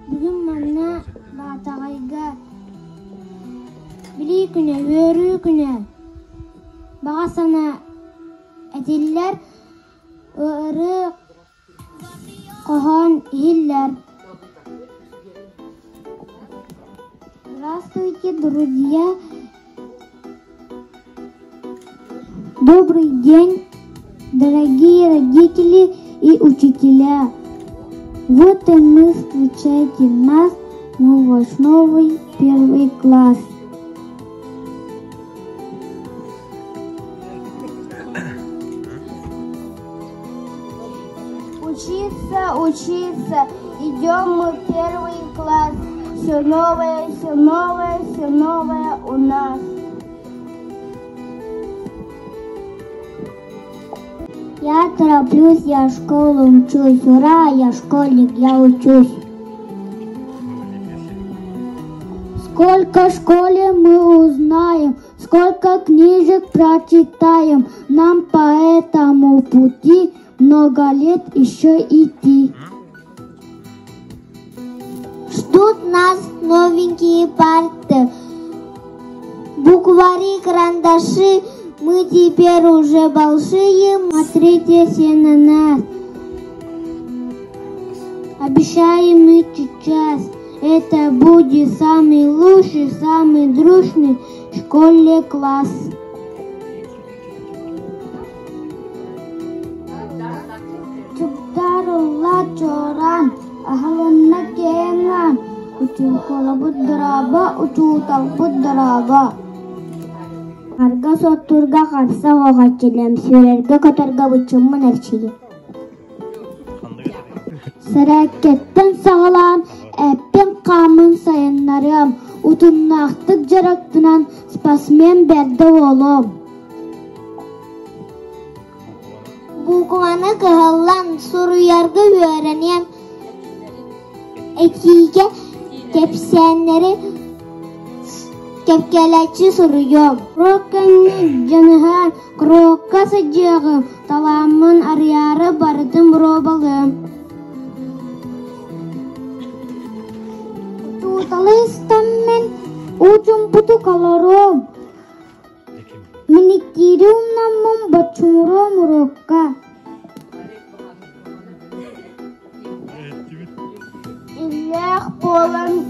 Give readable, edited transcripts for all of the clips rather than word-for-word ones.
Bugün manna batağayga bili güne, yörü güne bağa sana ediller ırı kohan iller. Здравствуйте, друзья! Добрый день, дорогие родители и учителя! Вот и мы, встречайте нас, мы ваш новый первый класс. Учиться, учиться, идем мы в первый класс. Все новое, все новое, все новое у нас. Я тороплюсь, я в школу учусь. Ура, я школьник, я учусь. Сколько в школе мы узнаем, сколько книжек прочитаем. Нам по этому пути много лет еще идти. Ждут нас новенькие парты, буквари, карандаши. Мы теперь уже большие, смотрите все на нас. Обещаем мы сейчас, это будет самый лучший, самый дружный в школе класс. Чуптарулла чоран, ахаланна кенган, учу колобут драба, учу талбут драба. Арга соттурга қарса оға келем, сөрерге көтерге бұчымын әрчеге. Сәрәкеттен сағылан, әппен қамын сайынларым, ұтыннақтық жарақтынан спасмен бәрді олым. Бұғаны қығылан, сұруярғы өренен, әкиге кепсенлері кепкелечи сурuyum. Крокканы жаныхан, крокка сыджығым, таламын арьяры бардым робалым. Туталы истаммен учум путу калором. Миникирум наммым бачуром рокка. Иллях полам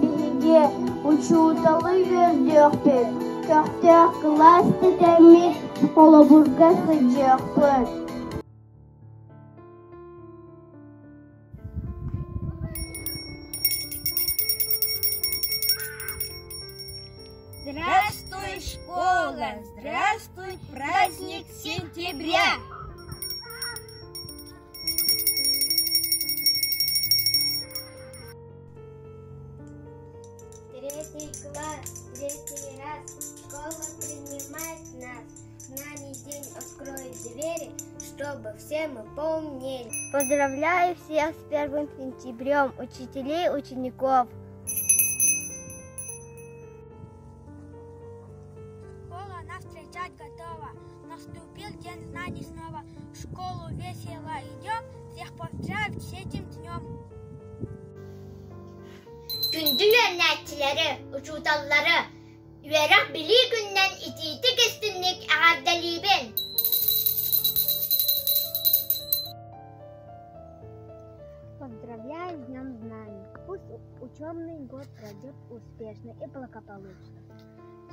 билге. Учуталы жүрдіқпен, көқтек класты тәмет, қолыбұрға сыджықпын. Здравствуй, школа! Здравствуй, праздник сентября! Третий класс, третий раз, школа принимает нас. Знаний день откроет двери, чтобы все мы поумнели. Поздравляю всех с 1 сентябрем, учителей, учеников. Школа нас встречать готова. Наступил день знаний снова. В школу весело идем. Всех поздравить с этим днем. Gündü yönetçileri, uçutalları, üyerak bili günden ititik üstünlük ağardalibin. Поздравляю с Днем Знаний. Пусть учебный год пройдет успешно и благополучно.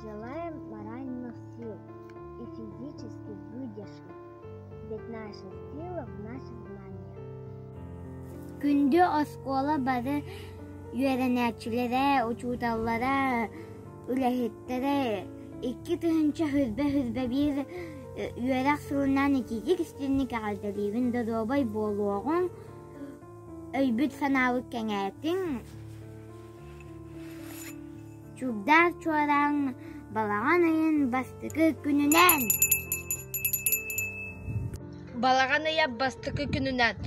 Желаем моральных сил и физических выдержки. Ведь наша сила в наших знаниях. Gündü o skola barı yönetçilere, uçutallara, ülehitlere, iki tühünçe hüzbe bir üyerak sığınan ikilik üstünlük ağardalibin de dobay boluğun öybüt sanavık kengetin çubdar çoğaran balağan ayın bastıkı gününen. Балаған ая бастықы күнінен,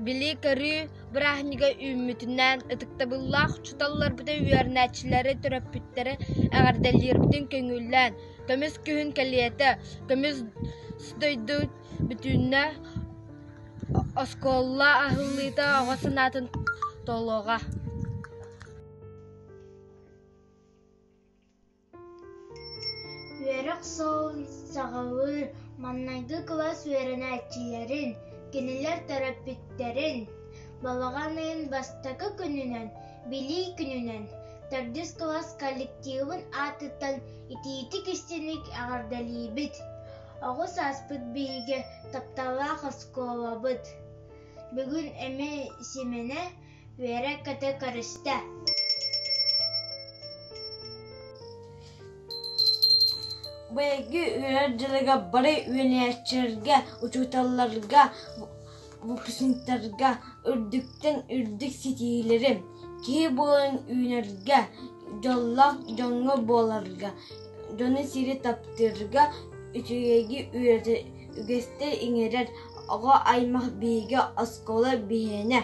білі көрі бірахниға үмітінен, ұтықтабыллақ чуталылар бұда үйернәтшілері түрөппіттері әғардалер бүтін көңіллән, көміз күйін кәлиеті, көміз сұдайды бүтінне осколла ахыллыйта оғасынатын столога. Үерек сол сағауыр, маннайды класс үеренәтчилерин, кенелер терапевттерин, балаганын бастакы күнүнөн, били күнүнөн, тардис класс коллективын атыттан итиити кистеник агардалибит. Оғыз аспыт биге тапталақ осколабыт. Бүгін эме семене үерек каты карыста. Бәйгі үйерділігі бары үйенәчерге, учуталларға, выпускниктарға, үрдіктен үрдік сетейлері, кей болын үйенерге, жоллақ жоңы боларға, жоны сири таптырға, үтігеги үгесте иңерер, оға аймақ бейге оскола бейіне.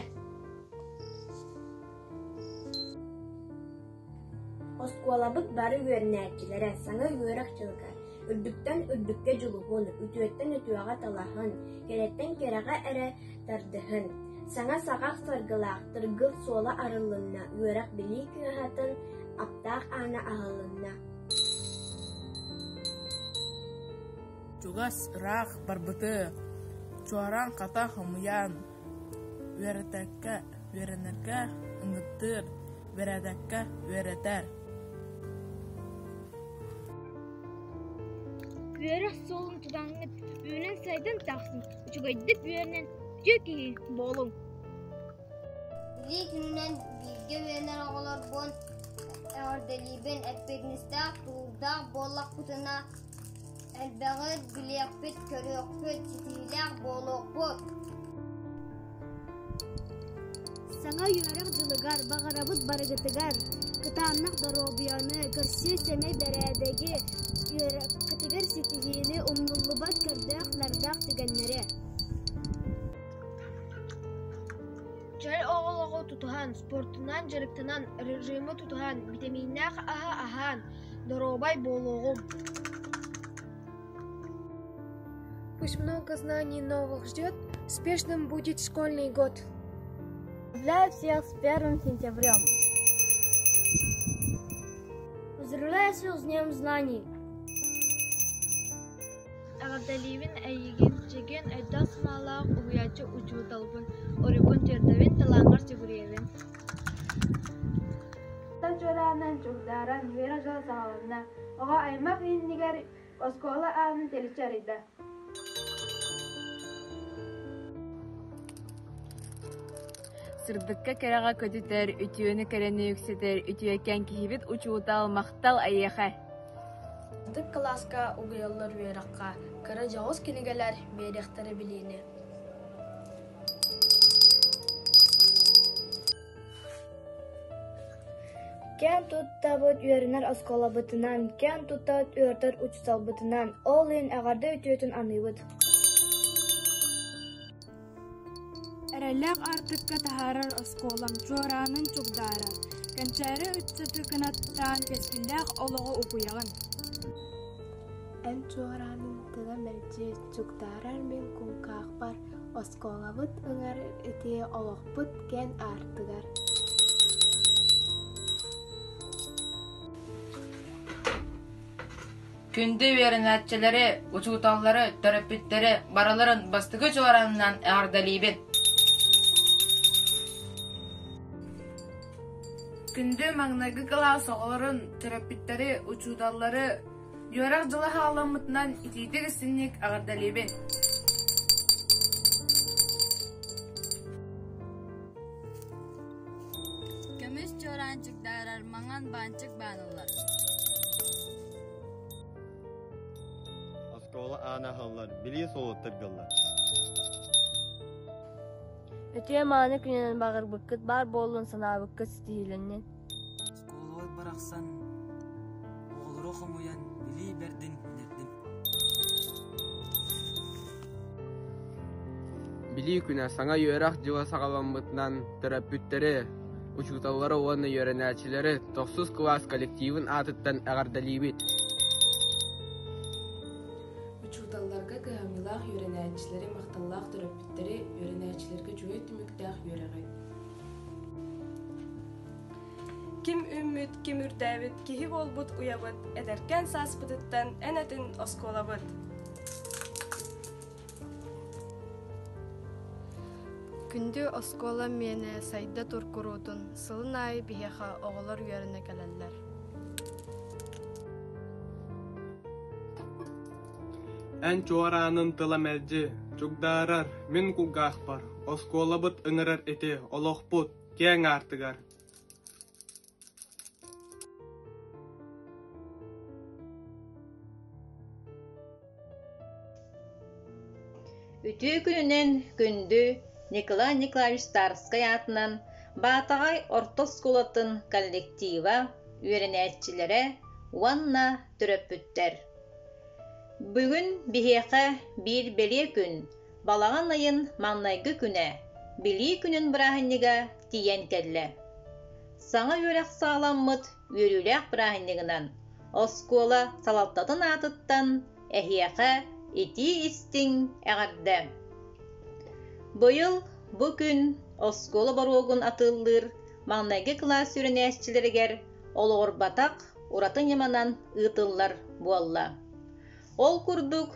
Осколабыт бары үйернәтчилere саңа үйерек жылға. Үрдіктен үрдікке жылығын, үтüеттен үтüаға талахын, кереттен кераға әрі тардыхын. Саңа сағақ саргылақ, тыргыл сола арылынна, үйерек білі күйахатын, аптақ ана ағылынна. Чугас рах барбыты, чуаран ката хымыян, веретәккә, веренеркә, ыңыттыр, верәдәккә, веретәр. Үерек солын тудаңыт, үйінен сайдан тақсын, үчігайдык үйерінен түйеки болың. Били күнүнөн бирге үенер оголор бон орделибен эппегнистак туурдак боллак бутына элбегит билиякпит көрөкпүт ситилак болокпут. Саңа үерек жылыгар, бағарабыт барыгытыгар, кытааннақ доробияны, көрсі семей бәрәдегі үерек кытыгар ситигини умнуллубат көрдәк нардак тигеннере. Жай оғылығы тұтуған, спортынан, жарықтынан, режимі тұтуған, витаминнақ ахан, доробай болуғым. Пусть много знаний новых ждет, успешным будет школьный год. Поздравляю всех с 1 сентябрем. Поздравляю всех с Днем знаний. Ағардалибін әйеген жеген әйдас малақ ұғыячы ұчуыталбын, орыбын тердавен талаңар сігіревен. Тачуаранан чугдаран вера жол сағалына, оға аймақ иннигер оскола ағын теличарыда. Сырдыкка кераға көтітер, үтіөні кәрені үксетер, үтіөкен кихибит учуутал мақтал айеха. Дык класска угыяллар үерекка, кыра жауыз кенегелер беректері білейні. Кен туттабыт үерінер осколабытынан, кен туттабыт үертер учсалбытынан, ол ен ағарды үтіөтін аныбыт. Әрәләк артыкка тахарар осколам, жуаранын чугдара. Кәнчәрі үтсіті кынаттан кескілләк олығы ұқуяғын. Ән жуаранын тыға мәрде чугдарар мен күнқақ бар, осколабыт ыңар үте олықпыт кен артыгар. Күнді веренәтчелері, учуталлары, терапевттері бараларын бастығы жуаранынан ағардалибет. Күнді маңнағы класс оғыларын, терапевттері, учуталлары, юарак жылы халамытынан итейді кісіннік ағардалибет. Көміс чоранчык дарар, маңан банчык банылар. Оскола ана халлар, били соğuttırgıllar. Ötüye mani күненен бағыр бұққыт бар болуын сана бұққыт стейілінен. Сколой барақсан, оғылыр оқымуян, били бердін, нердін. Били күнә саңа үйерак жыла сағаламытынан терапевттері, учуталлары оны үйеренәчілері 9 класс коллективін атыттан ағардалибет. Учуталларга кыһамилаах үйренәчилери макталлаах терапевттери үйренәчилерге жүйе түмүктәах үйрәгәй. kim ümmüt, kim ürtäbit, kihi bolbut uyabıt, ederken saspıtıttan enetin oskolabıt. Күндү оскола мені сайда туркурутун, сылын ай бихеха оғылар үйеріне келелер. Эн чуаранын тыламэлжи, чугдарар, мен кулгах бар, осколабыт ыңырар эте, олохпут, кең артыгар. Үтүү күнүнен күндү Николай Николаевич Старскай атынан Батагай ортосколатын коллектива үйренәтчилere уанна төрөппүттер. Бүгүн бихеқа бир беле күн, балаган айын маңнайгы күнә, били күнүн бирахыннига тиен келле. Саңа үйрәк саламмыт үйрүләк бирахыннигынан, оскола салалтатын атыттан эхиеқа ити истиң әгәрді. Быйыл бу күн оскола баруогун атыллыр маңнайгы класс үйренәтчилергер олор батак уратын яманан ытыллар буалла. Ол курдук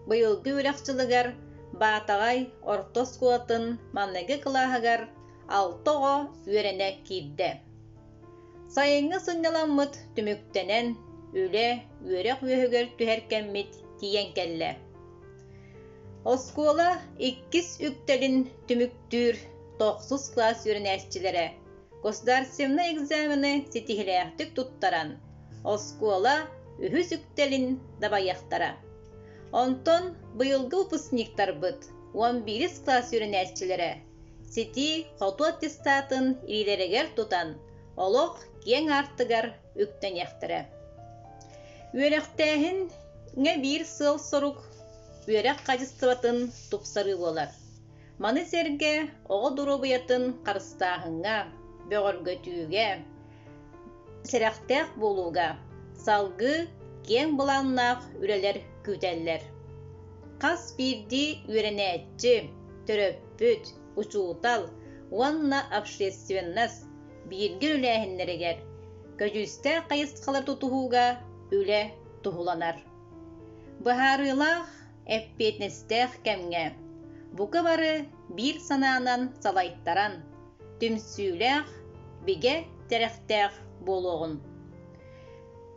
быйылгы үрәкчылыгар Батагай ортосколатын маңнайгы клаһагар алтого үйренә кидде. Сайыңы сыннеламмыт түмүктенен үле үйрәк үйөгөр түһәркәммит тиен келле. Оскола 2 үктелин түмүктүр 9 класс үйренәтчиләре государственный экзамены сетихиләхтик туттаран. Оскола 3 үктелин дабаяқтара. Онтон быйылгы выпускниктар быт 11 класс үйренәтчиләре сети хоту аттестатын илерегер тутан олох кең артыгар үктен яқтыра. Үйрәктәһин ңә бир сыл сорук үйрәк качестватын тупсары болар. Маны серге оғы дурубыятын қарыстағынға, бөгөргөтүүгө, серәқтәк болуға, салгы кең буланнақ үрелер күтәлләр. Қас бирди үйренәтчі, төрөппүт, учуутал, уанна общественность биргир үләһиннерегер, көжүстә қайысқалар тутуһуга үлә тухуланар. Быһарылах эппетнестәх кәмгә. Бука бары бир санаанан салайттаран, түмсүләх биге тәрәхтәх болуғын.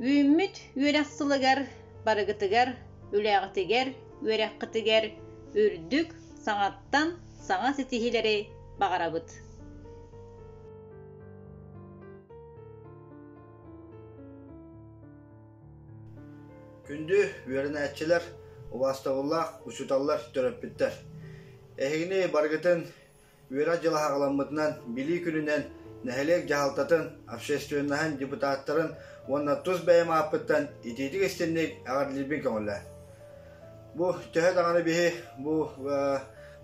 Үймүт үйрәқсылыгар, барыгытыгар, үләғытыгар, үйрәққытыгар, үрдүк саңаттан саңа сетихилери бағарабыт. Күнді үйренәтчілер, уластығыллақ, ұшыталлар төрөппіттер. Эхигини баргытын үйрәк жылы хағаламытынан били күнінен нәхелек жағалтатын общественнахан депутаттарын онна тұз бәйім апыттан итетік істеннек ағарлибін көңілі. Бұ төхет ағаны бейі бұ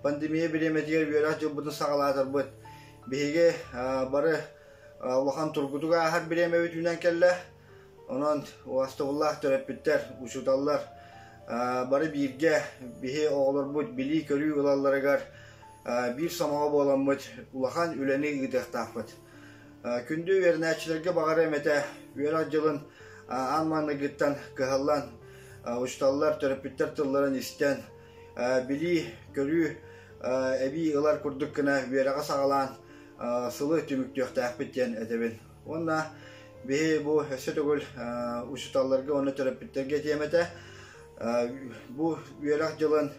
пандемия білеметігер үйрәк жыл бұтын сағалатыр бұд. Бейге бары ұлақан тұргутуға ағар білеме өтінен келі. Онан уластығыллақ төрөппіттер, ұшыталлар бары бирге бихе оғылар бұд, били көрі ұлаларығар bir samağa bolanmıt, ulakan üleni gıdıqtaqbıt. Kündü üyernəçilərgə bağır əmətə, üyeraq yılın anmanı gıttan qıhallan, uçtallar, törəpüttər tılların istən, bili körü əbi ılar kurduk qına üyerağa sağalan sılı tümüktüqtaqbıt diyen edebin. Onna bihi bu hösset ögül uçtallarga onu törəpüttərgə diyemətə, bu üyeraq yılın,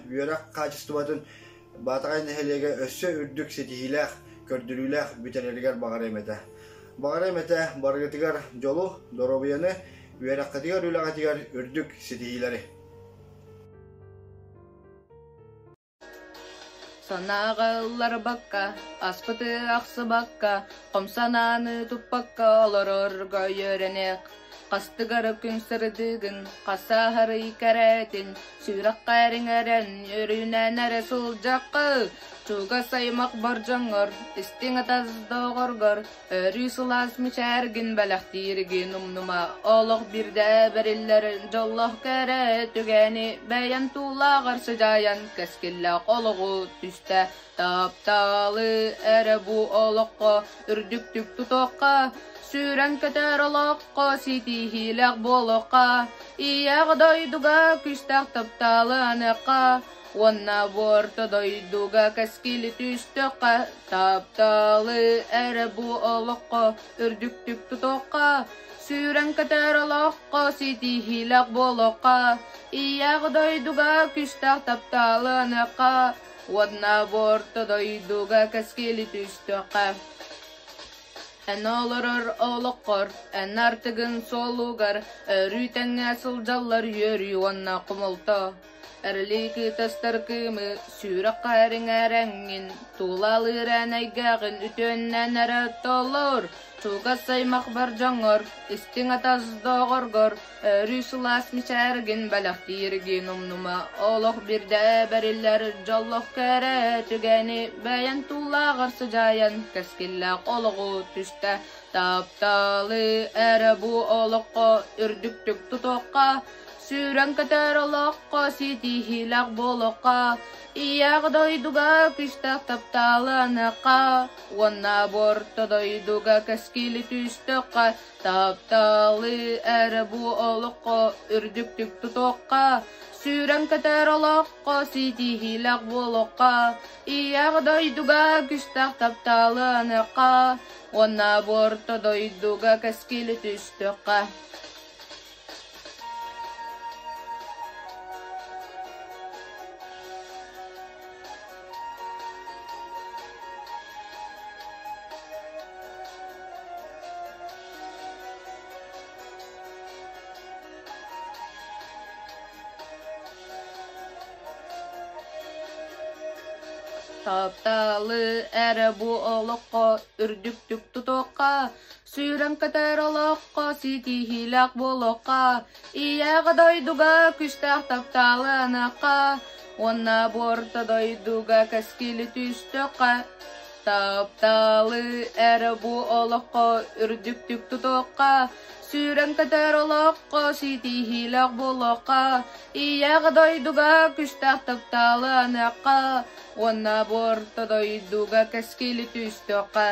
üyeraq qaçıstıbatın Батагай нәһелеге өссө үрдүк сетихилэх, көрдүрүлэх битерлеригер багар эмете. Багар эмете баргытыгар жолу, доробияны, үйераққатыгар үлағатыгар үрдүк сетихилери. Санағылар бакка, аспыты ақсы бакка, қомсананы туппакка олорорға үйеренек. Қастығары күн сырдығын, қасағыры кәрәтін, сүйрақ қәрін әрін, өрінен әрі сұл жаққы, Чуга саймак баржаңар, истиң атаздағаргар, Рюсулас мичәргін бәләқтирген умнума, олық бірді бәрілләрін жоллақ кәрі түгәні, бәйін тулағар сыжайан, кәскілі қолығы түсті, тапталы әрі бұ олыққа, үрдіктік тұтаққа, Сүрән көтер олаққа, сети хиләк болыққа, Ияғы дойдуға күштәк тапталыныққа, Онна борта дойдуға кәскілі түстіққа, Тапталы әрі бұ олыққа, үрдіктік тұтаққа, Сүрән көтер олаққа, сети хиләк болыққа, Ияғы дойдуға күштәк тапталыныққа, Онна борта дойдуға кәскілі түстіққа. Ән олырыр олыққыр, ән артығын солуғар, Рүйтәңә сылжалар йөрі онна құмылта. Әрлікі тастар кымы, сүрі қарың әрәңін, Тулалыр әнәйгәғын үтөннән әрі толыр. Чуға саймақ бар жаңыр, істің атаздағырғыр, Рүсулас мичәргін бәләқтирген умнума, Олық бірді бәрілер жоллық кәрі түгәні, Бәйін тулағыр сыжайан, кәскілләқ олығы түсті, Тапталы әрі бұ олыққа, үрдіктік тұтаққа, Сүрән көтер олыққа, сети хиләқ болыққа, Ияғы дойдуға күштәк тапталыныққа, Онна борта дойдуға кәскілі түстіққа, Тапталы әрі бұ олыққа, үрдіктік тұтаққа, Сүрән көтер олыққа, сети хиләқ болыққа, Ияғы дойдуға күштәк тапталыныққа, Онна борта дойдуға кәскілі түстіққа. Тапталы әрі бұ олыққа, үрдіктік тұтаққа, Сүрән көтер олыққа, сети хиләк болыққа, Ияғы дойдуға күштәк тапталыныққа, Онна борта дойдуға кәскілі түстіққа, Тапталы әрі бұ олыққа, үрдіктік тұтаққа, Сүрән көтер олыққа, сети хиләк болыққа, Ияғы дойдуға күштәк тапталыныққа, Онна борта дойдуға кәскілі түстіққа.